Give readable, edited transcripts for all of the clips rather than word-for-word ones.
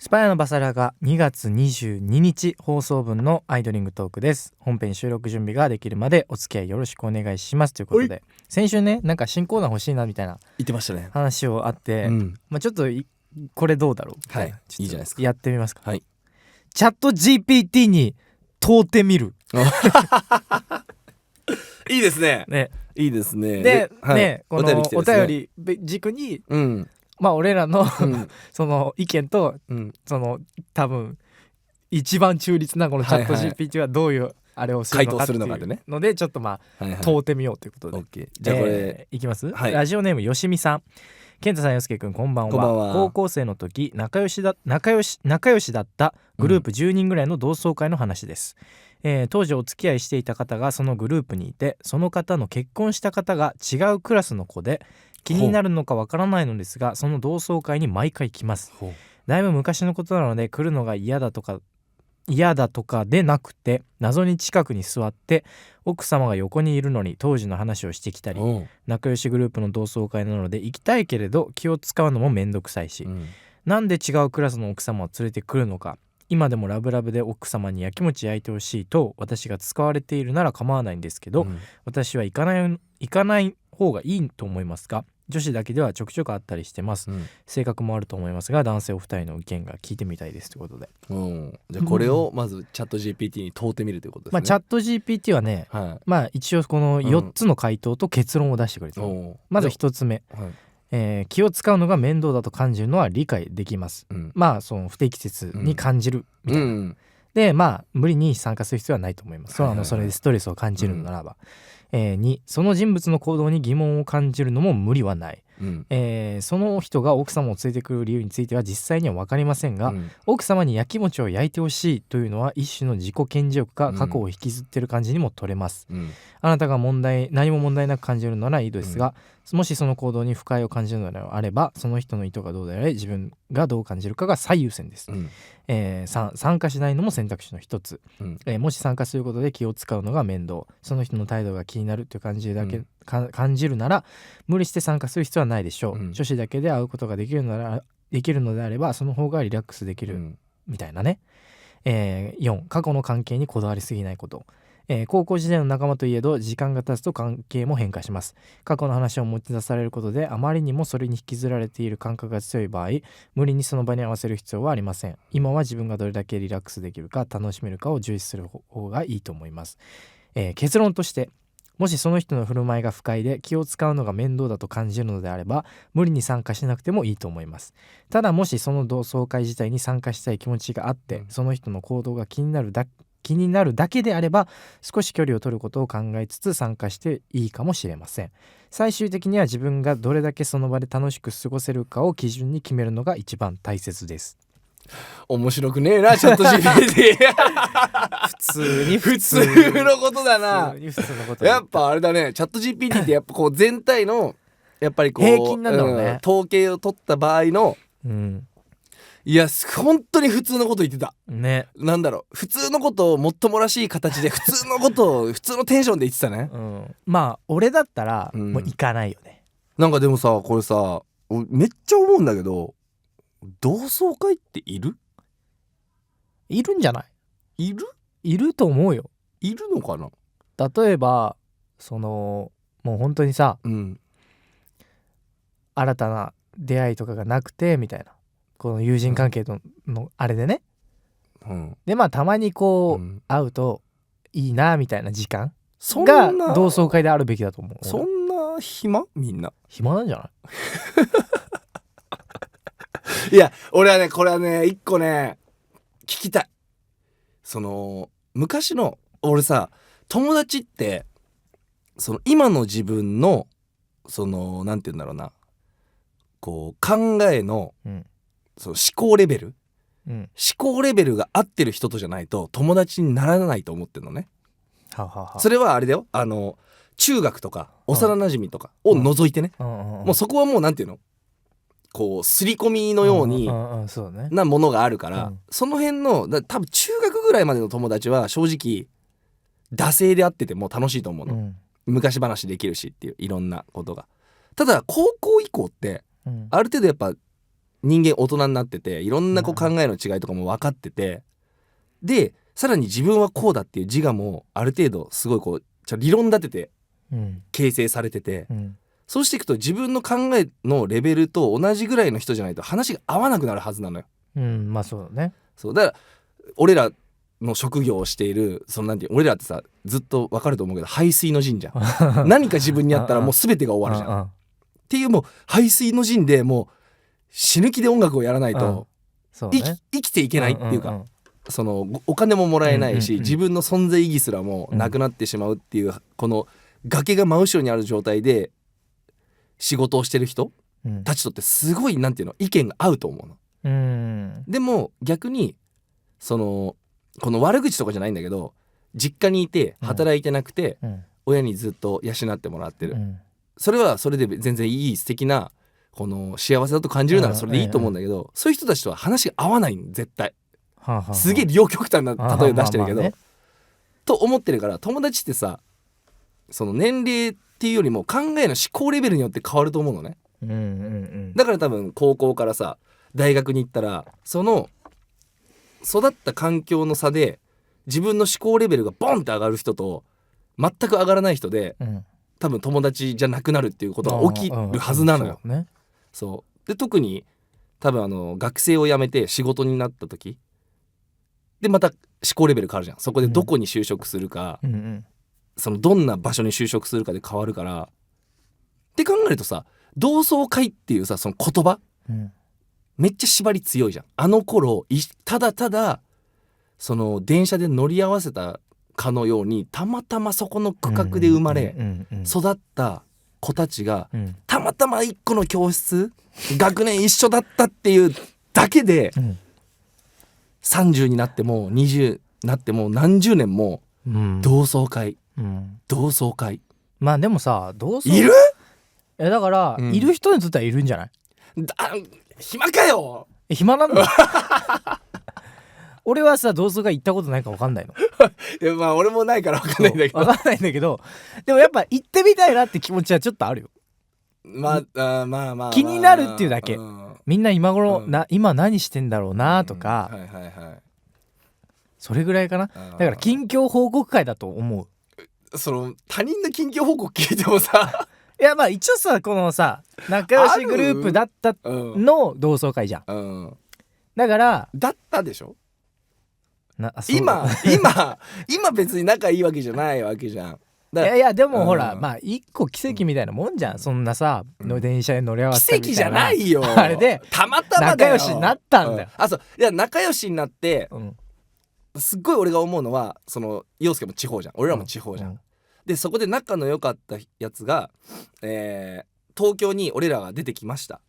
スパイのバサラが2月22日放送分のアイドリングトークです。本編収録準備ができるまでお付き合いよろしくお願いしますということで、先週ねなんか新コーナー欲しいなみたいな言ってましたね。話をあって、ちょっとこれどうだろうみたいな、いいじゃないですか。やってみますか。はい。チャット GPT に問うてみるいいですね。ね。いいですね。で、はい、ね、このお便り軸に、まあ俺らのその意見と、その多分一番中立なこのチャット GPT はどういうあれをするのかっていうのでちょっとまあ問うてみようということで、じゃあこれいきます、ラジオネームよしみさん。健太さん、よすけくん、こんばんは。高校生の時仲良しだったグループ10人ぐらいの同窓会の話です。当時お付き合いしていた方がそのグループにいて、その方の結婚した方が違うクラスの子で気になるのかわからないのですが、その同窓会に毎回来ます。だいぶ昔のことなので来るのが嫌だとかでなくて、謎に近くに座って奥様が横にいるのに当時の話をしてきたり、仲良しグループの同窓会なので行きたいけれど気を使うのもめんどくさいし、なんで違うクラスの奥様を連れてくるのか、今でもラブラブで奥様にやきもち焼いてほしいと私が使われているなら構わないんですけど、私は行かない方がいいと思いますが、女子だけではちょくちょくあったりしてます、性格もあると思いますが、男性お二人の意見が聞いてみたいですということで、じゃあこれをまずチャット GPT に問うてみるということですね。チャット GPT はね、一応この4つの回答と結論を出してくれて、まず1つ目、気を使うのが面倒だと感じるのは理解できます、その不適切に感じるみたいな、で無理に参加する必要はないと思います。それでストレスを感じるのならば、2、その人物の行動に疑問を感じるのも無理はない、その人が奥様を連れてくる理由については実際には分かりませんが、奥様にやきもちを焼いてほしいというのは一種の自己顕示欲か過去を引きずってる感じにも取れます、あなたが何も問題なく感じるのならいいですが、もしその行動に不快を感じるのであれば、その人の意図がどうであれ自分がどう感じるかが最優先です、3、参加しないのも選択肢の一つ、もし参加することで気を使うのが面倒、その人の態度が気になるという感じるなら無理して参加する必要はないでしょう、女子だけで会うことができるのであればその方がリラックスできる、みたいなね。4、過去の関係にこだわりすぎないこと、高校時代の仲間といえど時間が経つと関係も変化します。過去の話を持ち出されることであまりにもそれに引きずられている感覚が強い場合、無理にその場に合わせる必要はありません。今は自分がどれだけリラックスできるか楽しめるかを重視する方がいいと思います。結論として、もしその人の振る舞いが不快で気を使うのが面倒だと感じるのであれば無理に参加しなくてもいいと思います。ただもしその同窓会自体に参加したい気持ちがあって、その人の行動が気になるだけであれば少し距離を取ることを考えつつ参加していいかもしれません。最終的には自分がどれだけその場で楽しく過ごせるかを基準に決めるのが一番大切です。面白くねえなチャット GPT 普通のことだな。やっぱあれだね、チャット GPT ってやっぱこう全体のやっぱりこう平均なんだろうね、統計を取った場合の、いや本当に普通のこと言ってたね。なんだろう、普通のことをもっともらしい形で普通のことを普通のテンションで言ってたね、俺だったらもう行かないよね、なんかでもさこれさめっちゃ思うんだけど、同窓会っているんじゃない？いると思うよ。いるのかな。例えばもう本当にさ、新たな出会いとかがなくてみたいな、この友人関係のあれでね、でたまにこう、会うといいなみたいな時間が同窓会であるべきだと思う。そんなみんな暇なんじゃないいや俺はねこれはね一個ね聞きたい。昔の俺さ、友達って今の自分のなんて言うんだろうな、こう考えの、思考レベル、思考レベルが合ってる人とじゃないと友達にならないと思ってるのね。それはあれだよ、中学とか幼馴染とかを除いてね、もうそこはもうなんていうの、こう刷り込みのようになものがあるから、その辺の多分中学ぐらいまでの友達は正直惰性であってても楽しいと思うの、昔話できるしっていういろんなことが。ただ高校以降って、ある程度やっぱ人間大人になってていろんなこう考えの違いとかも分かってて、でさらに自分はこうだっていう自我もある程度すごいこう理論立てて形成されてて、そうしていくと自分の考えのレベルと同じぐらいの人じゃないと話が合わなくなるはずなのよ。まあそうだね。そうだから俺らの職業をしているそのなんていう俺らってさずっと分かると思うけど排水の陣じゃん何か自分にあったらもう全てが終わるじゃんっていう、もう排水の陣でもう死ぬ気で音楽をやらないと生きていけないっていうか、そのお金ももらえないし、自分の存在意義すらもなくなってしまうっていう、この崖が真後ろにある状態で仕事をしてる人たちとってすごいなんていうの意見が合うと思うの。でも逆にこの悪口とかじゃないんだけど、実家にいて働いてなくて、親にずっと養ってもらってる、それはそれで全然いい素敵なこの幸せだと感じるならそれでいいと思うんだけど、そういう人たちとは話が合わないん絶対。すげえ両極端な例え出してるけど、と思ってるから、友達ってさその年齢っていうよりも考えの思考レベルによって変わると思うのね。だから多分高校からさ大学に行ったらその育った環境の差で自分の思考レベルがボンって上がる人と全く上がらない人で、多分友達じゃなくなるっていうことが起きるはずなのよ。そうで特に多分学生を辞めて仕事になった時でまた思考レベル変わるじゃん。そこでどこに就職するか、そのどんな場所に就職するかで変わるからって考えるとさ、同窓会っていうさその言葉、めっちゃ縛り強いじゃん。あの頃ただただその電車で乗り合わせたかのようにたまたまそこの区画で生まれ育った子たちがたまたま一個の教室学年一緒だったっていうだけで、30になっても20になっても何十年も同窓会、同窓会。まあでもさ同窓いる？だから、いる人にとってはいるんじゃない？暇かよ。暇なんだ俺はさ同窓会行ったことないから分かんないのいやまあ俺もないから分かんないんだけど分かんないんだけど、でもやっぱ行ってみたいなって気持ちはちょっとあるよ。まあ気になるっていうだけ、みんな今頃、今何してんだろうなとか、それぐらいかな。だから近況報告会だと思う。その他人の近況報告聞いてもさいやまあ一応さこのさ仲良しグループだったの同窓会じゃん、だからだったでしょ。今別に仲いいわけじゃないわけじゃん。いやでもほら、まあ一個奇跡みたいなもんじゃん、そんなさの電車に乗り合わせたみたいな。奇跡じゃないよあれでたまたまだよ。仲良しになったんだよ、いや仲良しになって、すっごい俺が思うのはその陽介も地方じゃん、俺らも地方じゃん、でそこで仲の良かったやつが、東京に俺らが出てきました、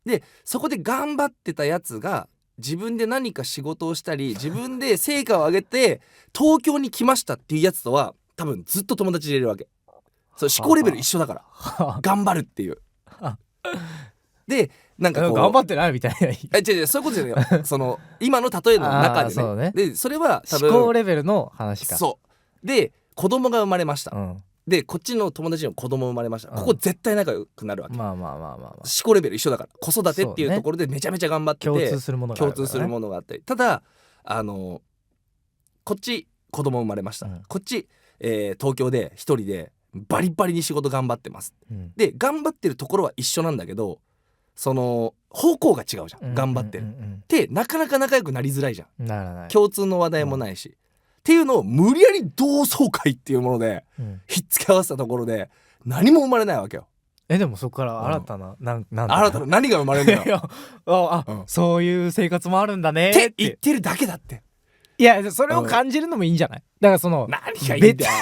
でそこで頑張ってたやつが自分で何か仕事をしたり自分で成果を上げて東京に来ましたっていうやつとは多分ずっと友達でいれるわけ。そう思考レベル一緒だから頑張るっていうでなんかこう頑張ってないみたいな違うそういうことじゃないよその今の例えの中で ねでそれは多分思考レベルの話か。そうで子供が生まれました、でこっちの友達の子供生まれました、ここ絶対仲良くなるわけ。思考レベル一緒だから子育てっていうところでめちゃめちゃ頑張ってて、共通するものがあったり、ただこっち子供生まれました、こっち、東京で一人でバリバリに仕事頑張ってます、で頑張ってるところは一緒なんだけどその方向が違うじゃん、頑張ってるでなかなか仲良くなりづらいじゃん、共通の話題もないし、っていうのを無理やり同窓会っていうもので、ひっつけ合わせたところで何も生まれないわけよ。でもそこから新たな、新たな何が生まれるのよそういう生活もあるんだねって言ってるだけだって。いやそれを感じるのもいいんじゃない？だからその何がいいんだよ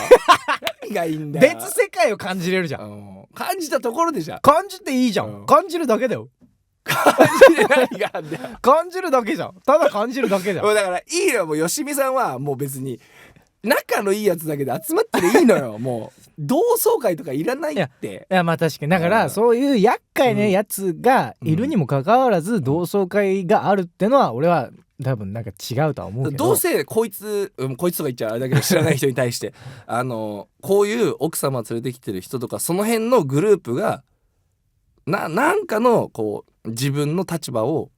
何がいいんだよ。別世界を感じれるじゃん、感じたところでじゃん感じていいじゃん、感じるだけだよ感じて何があんだよ感じるだけじゃん、ただ感じるだけじゃんだからいいよ、もうよしみさんはもう別に仲のいいやつだけで集まってりいいのよもう同窓会とかいらないって。いやまあ確かにだからそういう厄介なやつがいるにもかかわらず同窓会があるってのは俺は多分なんか違うとは思うけど、どうせこいつとか言っちゃあれだけど知らない人に対してこういう奥様連れてきてる人とかその辺のグループがなんかのこう自分の立場を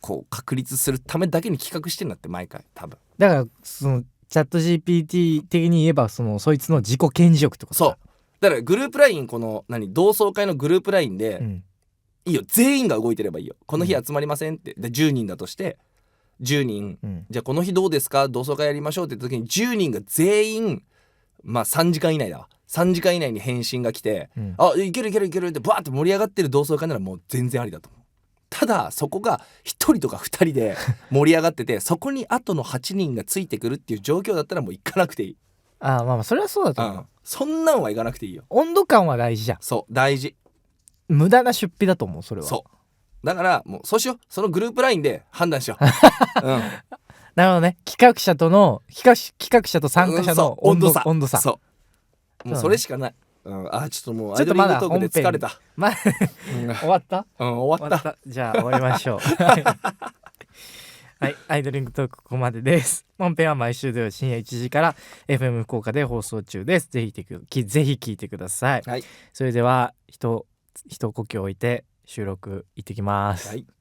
こう確立するためだけに企画してんだって毎回多分。だからそのチャット GPT 的に言えばそいつの自己顕示欲ってことそうだからグループ LINE この同窓会のグループ LINE で、いいよ全員が動いてればいいよ。この日集まりませんってで10人だとして10人、じゃあこの日どうですか同窓会やりましょうって言った時に10人が全員まあ3時間以内だわ3時間以内に返信が来て、あいけるいけるいけるってバーって盛り上がってる同窓会ならもう全然ありだと思う。ただそこが1人とか2人で盛り上がっててそこに後の8人がついてくるっていう状況だったらもう行かなくていい。まあそれはそうだと思う、そんなんは行かなくていいよ。温度感は大事じゃん。そう大事。無駄な出費だと思うそれは。そうだからもうそうしよう。そのグループ LINE で判断しよう、なるほどね。企画者と参加者の温度差。そうもうそれしかない。ちょっともうアイドリングトークで疲れた。終わった？終わった。じゃあ終わりましょう。はい、アイドリングトークここまでです。本編は毎週土曜深夜1時から FM 福岡で放送中です。ぜひ聞いてください。それでは一呼吸置いて収録行ってきます。